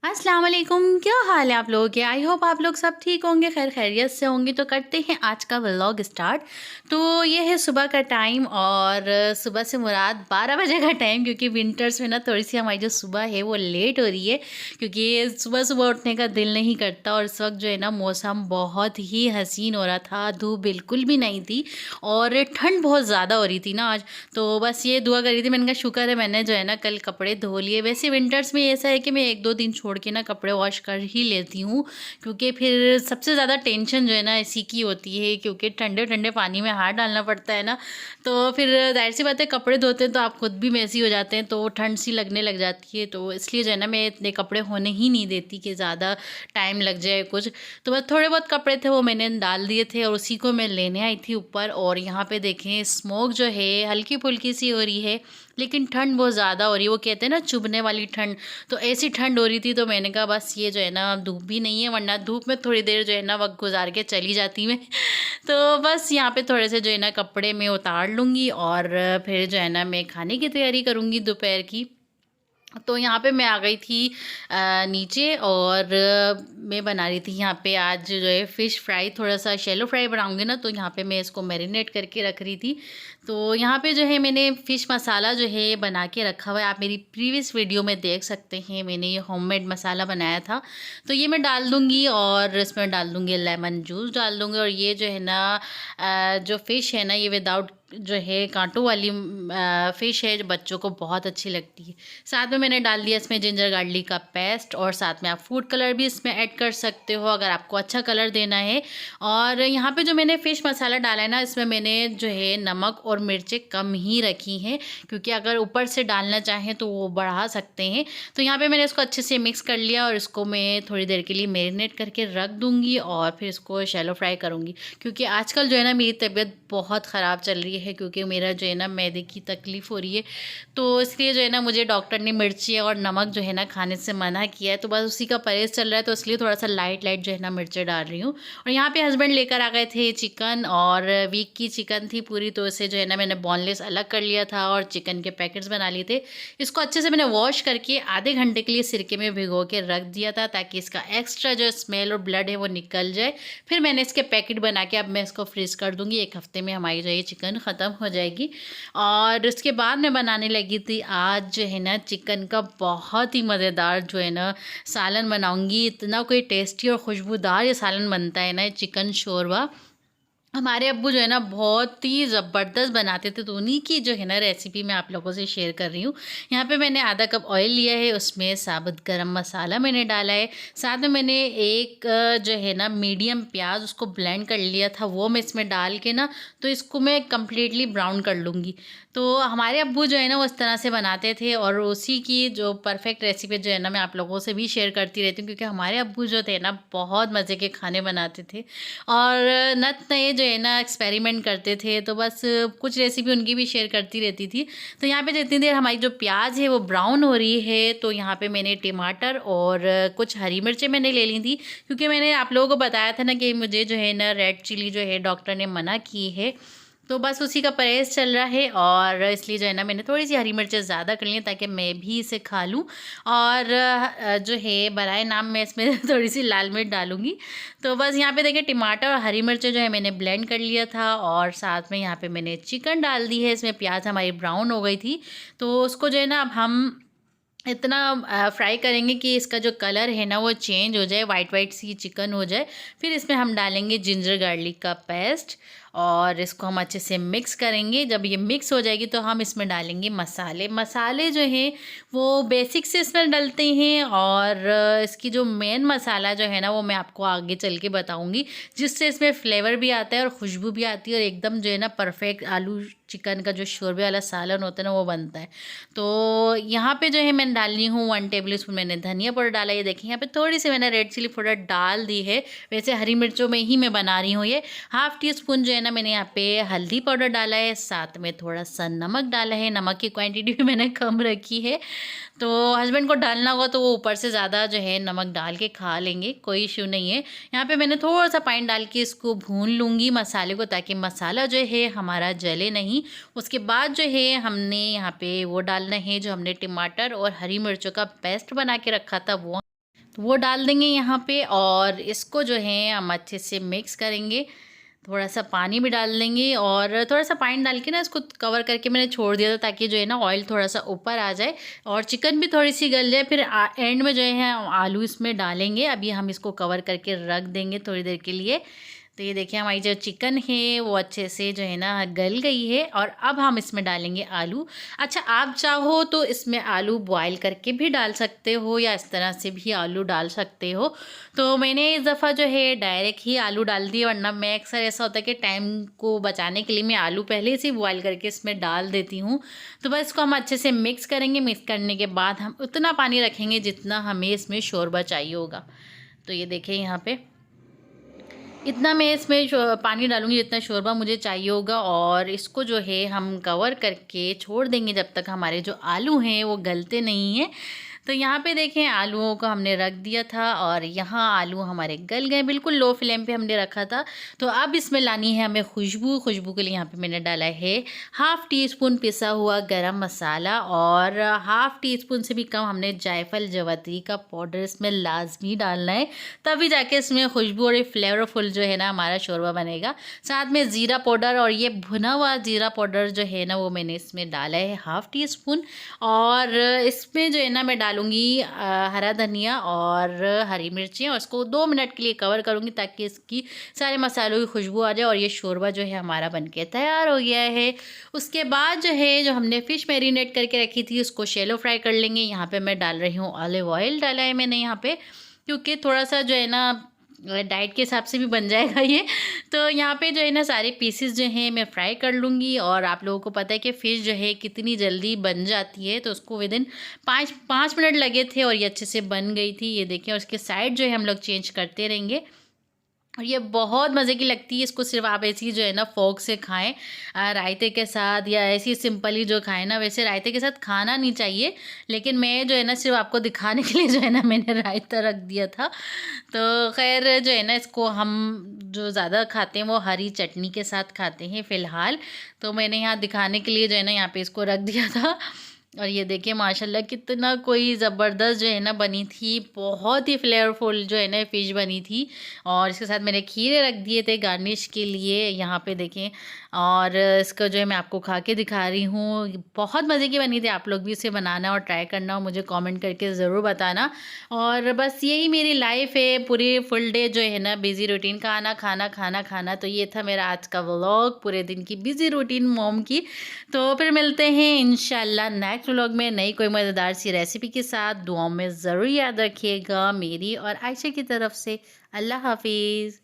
अस्सलाम वालेकुम, क्या हाल है आप लोगों के। आई होप आप लोग सब ठीक होंगे, खैर खैरियत से होंगे। तो करते हैं आज का व्लॉग स्टार्ट। तो ये है सुबह का टाइम, और सुबह से मुराद 12 बजे का टाइम, क्योंकि विंटर्स में ना थोड़ी सी हमारी जो सुबह है वो लेट हो रही है, क्योंकि सुबह सुबह उठने का दिल नहीं करता। और इस वक्त जो है ना मौसम बहुत ही हसीन हो रहा था, धूप बिल्कुल भी नहीं थी और ठंड बहुत ज़्यादा हो रही थी ना आज। तो बस ये दुआ कर रही थी, मैंने कहा शुक्र है मैंने जो है ना कल कपड़े धो लिए। वैसे विंटर्स में ऐसा है कि मैं 1-2 दिन छोड़ के ना कपड़े वॉश कर ही लेती हूँ, क्योंकि फिर सबसे ज़्यादा टेंशन जो है ना इसी की होती है, क्योंकि ठंडे ठंडे पानी में हाथ डालना पड़ता है ना। तो फिर जाहिर सी बात है, कपड़े धोते हैं तो आप खुद भी मैसी हो जाते हैं, तो ठंड सी लगने लग जाती है। तो इसलिए जो है ना मैं इतने कपड़े होने ही नहीं देती कि ज़्यादा टाइम लग जाए कुछ। तो बस थोड़े बहुत कपड़े थे वो मैंने डाल दिए थे, और उसी को मैं लेने आई थी ऊपर। और यहाँ पे देखें स्मोक जो है हल्की फुल्की सी हो रही है, लेकिन ठंड बहुत ज़्यादा हो रही है। वो कहते हैं ना चुभने वाली ठंड, तो ऐसी ठंड हो रही थी। तो मैंने कहा बस ये जो है ना धूप भी नहीं है, वरना धूप में थोड़ी देर जो है ना वक्त गुजार के चली जाती मैं। तो बस यहाँ पे थोड़े से जो है ना कपड़े मैं उतार लूँगी, और फिर जो है ना मैं खाने की तैयारी करूँगी दोपहर की। तो यहाँ पे मैं आ गई थी नीचे, और मैं बना रही थी यहाँ पे आज जो है फ़िश फ्राई, थोड़ा सा शैलो फ्राई बनाऊँगी ना, तो यहाँ पे मैं इसको मैरिनेट करके रख रही थी। तो यहाँ पे जो है मैंने फ़िश मसाला जो है बना के रखा हुआ है, आप मेरी प्रीवियस वीडियो में देख सकते हैं, मैंने ये होममेड मसाला बनाया था। तो ये मैं डाल दूँगी, और इसमें डाल दूँगी लेमन जूस डाल दूँगी। और ये जो है ना जो फ़िश है ना ये विदाउट जो है कांटों वाली फ़िश है, जो बच्चों को बहुत अच्छी लगती है। साथ में मैंने डाल दिया इसमें जिंजर गार्लिक का पेस्ट, और साथ में आप फूड कलर भी इसमें ऐड कर सकते हो अगर आपको अच्छा कलर देना है। और यहाँ पे जो मैंने फ़िश मसाला डाला है ना, इसमें मैंने जो है नमक और मिर्चें कम ही रखी हैं, क्योंकि अगर ऊपर से डालना चाहें तो वो बढ़ा सकते हैं। तो यहाँ पे मैंने इसको अच्छे से मिक्स कर लिया, और इसको मैं थोड़ी देर के लिए मैरिनेट करके रख दूँगी, और फिर इसको शैलो फ्राई करूँगी। क्योंकि आजकल जो है ना मेरी तबीयत बहुत ख़राब चल रही है, क्योंकि मेरा जो है ना मैदे की तकलीफ़ हो रही है। तो इसलिए जो है ना मुझे डॉक्टर ने मिर्ची और नमक जो है ना खाने से मना किया है, तो बस उसी का परहेज़ चल रहा है। तो इसलिए थोड़ा सा लाइट लाइट जो है ना मिर्चें डाल रही हूँ। और यहाँ पे हस्बैंड लेकर आ गए थे चिकन, और वीक की चिकन थी पूरी, तो इसे जो है ना मैंने बोनलेस अलग कर लिया था, और चिकन के पैकेट्स बना लिए थे। इसको अच्छे से मैंने वॉश करके आधे घंटे के लिए सिरके में भिगो के रख दिया था, ताकि इसका एक्स्ट्रा जो स्मेल और ब्लड है वो निकल जाए। फिर मैंने इसके पैकेट बना के अब मैं इसको फ्रीज़ कर दूँगी। 1 हफ़्ते में हमारी जो ये चिकन ख़त्म हो जाएगी। और उसके बाद मैं बनाने लगी थी आज जो है ना चिकन का बहुत ही मज़ेदार जो है ना सालन बनाऊंगी। इतना कोई टेस्टी और खुशबूदार ये सालन बनता है ना, ये चिकन शोरबा। हमारे अब्बू जो है ना बहुत ही ज़बरदस्त बनाते थे, तो उन्हीं की जो है ना रेसिपी मैं आप लोगों से शेयर कर रही हूँ। यहाँ पे मैंने आधा कप ऑयल लिया है, उसमें साबुत गरम मसाला मैंने डाला है। साथ में मैंने एक जो है ना मीडियम प्याज उसको ब्लेंड कर लिया था, वो मैं इसमें डाल के ना तो इसको मैं कम्प्लीटली ब्राउन कर लूँगी। तो हमारे अब्बू जो है ना वो इस तरह से बनाते थे, और उसी की जो परफेक्ट रेसिपी जो है ना मैं आप लोगों से भी शेयर करती रहती हूँ, क्योंकि हमारे अब्बू जो थे ना बहुत मज़े के खाने बनाते थे, और नत नए जो है ना एक्सपेरिमेंट करते थे। तो बस कुछ रेसिपी उनकी भी शेयर करती रहती थी। तो यहाँ पे जितनी देर हमारी जो प्याज है वो ब्राउन हो रही है, तो यहाँ पे मैंने टमाटर और कुछ हरी मिर्चें मैंने ले ली थी, क्योंकि मैंने आप लोगों को बताया था ना कि मुझे जो है ना रेड चिली जो है डॉक्टर ने मना की है। तो बस उसी का परहेज़ चल रहा है, और इसलिए जो है ना मैंने थोड़ी सी हरी मिर्चें ज़्यादा कर ली हैं, ताकि मैं भी इसे खा लूँ। और जो है बराए नाम मैं इसमें थोड़ी सी लाल मिर्च डालूँगी। तो बस यहाँ पे देखिए टमाटर और हरी मिर्चें जो है मैंने ब्लेंड कर लिया था, और साथ में यहाँ पे मैंने चिकन डाल दी है। इसमें प्याज हमारी ब्राउन हो गई थी, तो उसको जो है ना अब हम इतना फ्राई करेंगे कि इसका जो कलर है ना वो चेंज हो जाए, वाइट वाइट सी चिकन हो जाए। फिर इसमें हम डालेंगे जिंजर गार्लिक का पेस्ट, और इसको हम अच्छे से मिक्स करेंगे। जब ये मिक्स हो जाएगी तो हम इसमें डालेंगे मसाले। मसाले जो हैं वो बेसिक से इसमें डलते हैं, और इसकी जो मेन मसाला जो है ना वो मैं आपको आगे चल के बताऊँगी, जिससे इसमें फ्लेवर भी आता है और खुशबू भी आती है, और एकदम जो है ना परफेक्ट आलू चिकन का जो शोरबे वाला सालन होता है ना वो बनता है। तो यहाँ पे जो है मैंने डालनी हूँ 1 टेबल स्पून मैंने धनिया पाउडर डाला। ये देखिए यहाँ पे थोड़ी सी मैंने रेड चिली पाउडर डाल दी है, वैसे हरी मिर्चों में ही मैं बना रही हूँ ये। हाफ़ टी स्पून जो है ना मैंने यहाँ पे हल्दी पाउडर डाला है, साथ में थोड़ा सा नमक डाला है। नमक की क्वांटिटी भी मैंने कम रखी है, तो हस्बैंड को डालना होगा तो वो ऊपर से ज़्यादा जो है नमक डाल के खा लेंगे, कोई इशू नहीं है। यहाँ पे मैंने थोड़ा सा पानी डाल के इसको भून लूँगी मसाले को, ताकि मसाला जो है हमारा जले नहीं। उसके बाद जो है हमने यहाँ पे वो डालना है जो हमने टमाटर और हरी मिर्चों का पेस्ट बना के रखा था वो तो वो डाल देंगे यहाँ पे और इसको जो है हम अच्छे से मिक्स करेंगे। थोड़ा सा पानी भी डाल देंगे और थोड़ा सा पानी डाल के ना इसको कवर करके मैंने छोड़ दिया था, ताकि जो है ना ऑयल थोड़ा सा ऊपर आ जाए और चिकन भी थोड़ी सी गल जाए। फिर एंड में जो है आलू इसमें डालेंगे। अभी हम इसको कवर करके रख देंगे थोड़ी देर के लिए। तो ये देखिए हमारी जो चिकन है वो अच्छे से जो है ना गल गई है और अब हम इसमें डालेंगे आलू। अच्छा, आप चाहो तो इसमें आलू बॉयल करके भी डाल सकते हो या इस तरह से भी आलू डाल सकते हो। तो मैंने इस दफ़ा जो है डायरेक्ट ही आलू डाल दिए, वरना मैं अक्सर ऐसा होता है कि टाइम को बचाने के लिए मैं आलू पहले से बॉयल करके इसमें डाल देती हूँ। तो बस इसको हम अच्छे से मिक्स करेंगे। मिक्स करने के बाद हम उतना पानी रखेंगे जितना हमें इसमें शोरबा चाहिए होगा। तो ये देखिए यहाँ पे इतना मैं इसमें पानी डालूंगी जितना शोरबा मुझे चाहिए होगा और इसको जो है हम कवर करके छोड़ देंगे जब तक हमारे जो आलू हैं वो गलते नहीं हैं। तो यहाँ पे देखें आलूओं को हमने रख दिया था और यहाँ आलू हमारे गल गए, बिल्कुल लो फ्लेम पे हमने रखा था। तो अब इसमें लानी है हमें खुशबू। खुशबू के लिए यहाँ पे मैंने डाला है 1/2 टीस्पून पिसा हुआ गरम मसाला और 1/2 टीस्पून से भी कम हमने जायफल जवत्री का पाउडर इसमें लाजमी डालना है, तभी जाके इसमें खुशबू और फ्लेवरफुल जो है ना हमारा शोरबा बनेगा। साथ में ज़ीरा पाउडर और ये भुना हुआ ज़ीरा पाउडर जो है ना वो मैंने इसमें डाला है 1/2 टीस्पून। और इसमें जो है ना मैं डालूंगी हरा धनिया और हरी मिर्चें और इसको 2 मिनट के लिए कवर करूंगी ताकि इसकी सारे मसालों की खुशबू आ जाए और ये शोरबा जो है हमारा बनके तैयार हो गया है। उसके बाद जो है जो हमने फ़िश मैरिनेट करके रखी थी उसको शैलो फ्राई कर लेंगे। यहाँ पे मैं डाल रही हूँ ऑलिव ऑयल डाला है मैंने यहाँ पे, क्योंकि थोड़ा सा जो है ना डाइट के हिसाब से भी बन जाएगा ये। तो यहाँ पे जो है ना सारे पीसेस जो हैं मैं फ्राई कर लूँगी। और आप लोगों को पता है कि फ़िश जो है कितनी जल्दी बन जाती है, तो उसको विदिन 5 मिनट लगे थे और ये अच्छे से बन गई थी। ये देखें, और इसके साइड जो है हम लोग चेंज करते रहेंगे और ये बहुत मज़े की लगती है। इसको सिर्फ आप ऐसी जो है ना फोक से खाएं रायते के साथ, या ऐसी सिंपली जो खाएं ना। वैसे रायते के साथ खाना नहीं चाहिए, लेकिन मैं जो है ना सिर्फ आपको दिखाने के लिए जो है ना मैंने रायता रख दिया था। तो खैर जो है ना इसको हम जो ज़्यादा खाते हैं वो हरी चटनी के साथ खाते हैं फ़िलहाल। तो मैंने यहाँ दिखाने के लिए जो है ना यहाँ पे इसको रख दिया था। और ये देखिए माशाल्लाह कितना कोई ज़बरदस्त जो है ना बनी थी, बहुत ही फ्लेवरफुल जो है ना फ़िश बनी थी। और इसके साथ मैंने खीरे रख दिए थे गार्निश के लिए, यहाँ पे देखें। और इसका जो है मैं आपको खा के दिखा रही हूँ, बहुत मज़े की बनी थी। आप लोग भी इसे बनाना और ट्राई करना और मुझे कमेंट करके ज़रूर बताना। और बस यही मेरी लाइफ है, पूरी फुल डे जो है ना बिज़ी रूटीन, खाना खाना खाना खाना। तो ये था मेरा आज का व्लॉग, पूरे दिन की बिज़ी रूटीन मॉम की। तो फिर मिलते हैं इंशाल्लाह नेक्स्ट व्लॉग में नई कोई मज़ेदार सी रेसिपी के साथ। दुआओं में ज़रूर याद रखिएगा मेरी और आयशा की तरफ से। अल्लाह हाफिज़।